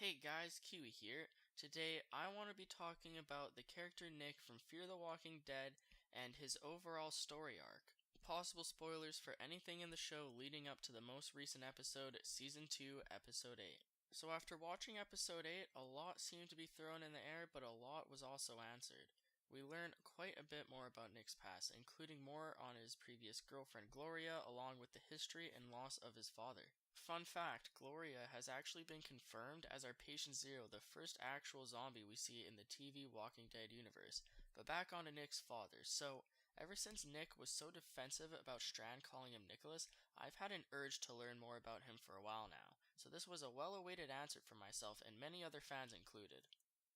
Hey guys, Kiwi here. Today I want to be talking about the character Nick from Fear the Walking Dead and his overall story arc. Possible spoilers for anything in the show leading up to the most recent episode, Season 2, Episode 8. So after watching Episode 8, a lot seemed to be thrown in the air, but a lot was also answered. We learned quite a bit more about Nick's past, including more on his previous girlfriend Gloria, along with the history and loss of his father. Fun fact, Gloria has actually been confirmed as our Patient Zero, the first actual zombie we see in the TV Walking Dead universe. But back on to Nick's father. So, ever since Nick was so defensive about Strand calling him Nicholas, I've had an urge to learn more about him for a while now. So this was a well-awaited answer for myself and many other fans included.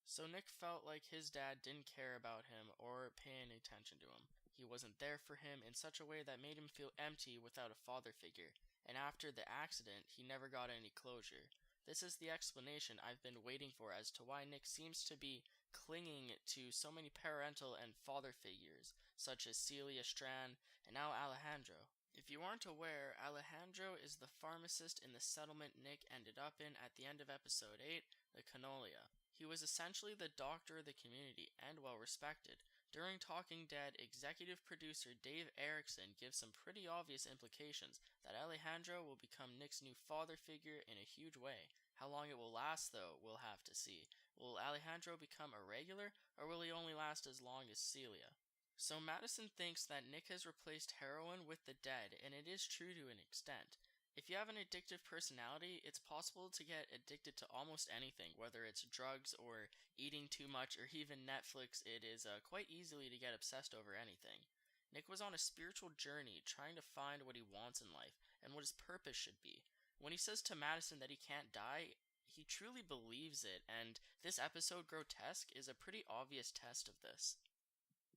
So Nick felt like his dad didn't care about him or pay any attention to him. He wasn't there for him in such a way that made him feel empty without a father figure. And after the accident, he never got any closure. This is the explanation I've been waiting for as to why Nick seems to be clinging to so many parental and father figures, such as Celia, Strand, and now Alejandro. If you aren't aware, Alejandro is the pharmacist in the settlement Nick ended up in at the end of episode 8, the Canolia. He was essentially the doctor of the community and well respected. During Talking Dead, executive producer Dave Erickson gives some pretty obvious implications that Alejandro will become Nick's new father figure in a huge way. How long it will last, though, we'll have to see. Will Alejandro become a regular, or will he only last as long as Celia? So Madison thinks that Nick has replaced heroin with the dead, and it is true to an extent. If you have an addictive personality, it's possible to get addicted to almost anything, whether it's drugs or eating too much or even Netflix. It is quite easily to get obsessed over anything. Nick was on a spiritual journey trying to find what he wants in life and what his purpose should be. When he says to Madison that he can't die, he truly believes it, and this episode, Grotesque, is a pretty obvious test of this.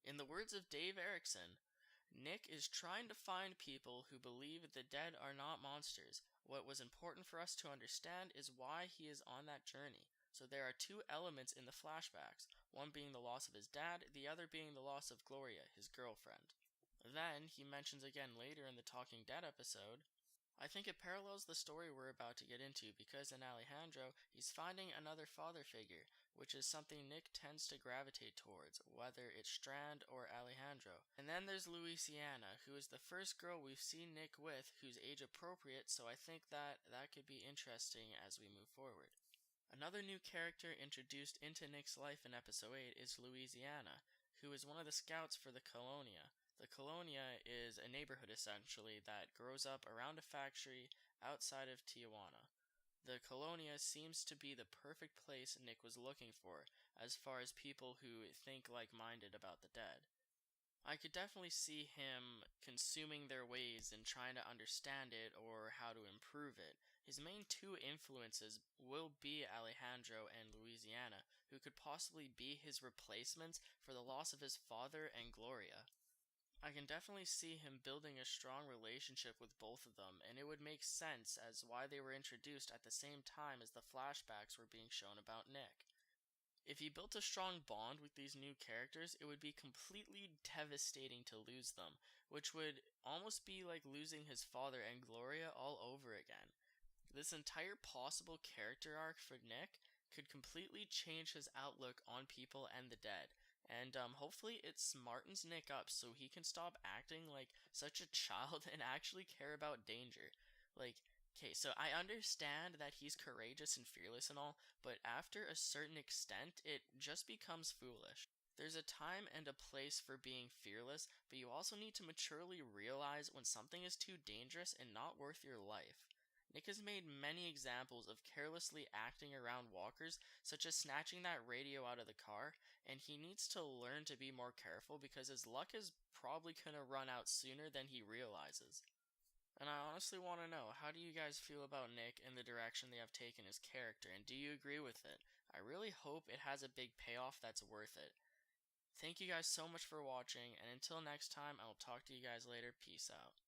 In the words of Dave Erickson, Nick is trying to find people who believe the dead are not monsters. What was important for us to understand is why he is on that journey. So there are two elements in the flashbacks, one being the loss of his dad, the other being the loss of Gloria, his girlfriend. Then, he mentions again later in the Talking Dead episode, I think it parallels the story we're about to get into because in Alejandro, he's finding another father figure, which is something Nick tends to gravitate towards, whether it's Strand or Alejandro. And then there's Louisiana, who is the first girl we've seen Nick with who's age appropriate, so I think that could be interesting as we move forward. Another new character introduced into Nick's life in episode 8 is Louisiana, who is one of the scouts for the Colonia. The Colonia is a neighborhood essentially that grows up around a factory outside of Tijuana. The Colonia seems to be the perfect place Nick was looking for as far as people who think like-minded about the dead. I could definitely see him consuming their ways and trying to understand it or how to improve it. His main two influences will be Alejandro and Louisiana, who could possibly be his replacements for the loss of his father and Gloria. I can definitely see him building a strong relationship with both of them, and it would make sense as why they were introduced at the same time as the flashbacks were being shown about Nick. If he built a strong bond with these new characters, it would be completely devastating to lose them, which would almost be like losing his father and Gloria all over again. This entire possible character arc for Nick could completely change his outlook on people and the dead. And hopefully it smartens Nick up so he can stop acting like such a child and actually care about danger. Okay, so I understand that he's courageous and fearless and all, but after a certain extent, it just becomes foolish. There's a time and a place for being fearless, but you also need to maturely realize when something is too dangerous and not worth your life. Nick has made many examples of carelessly acting around walkers, such as snatching that radio out of the car, and he needs to learn to be more careful because his luck is probably gonna run out sooner than he realizes. And I honestly want to know, how do you guys feel about Nick and the direction they have taken his character, and do you agree with it? I really hope it has a big payoff that's worth it. Thank you guys so much for watching, and until next time, I will talk to you guys later. Peace out.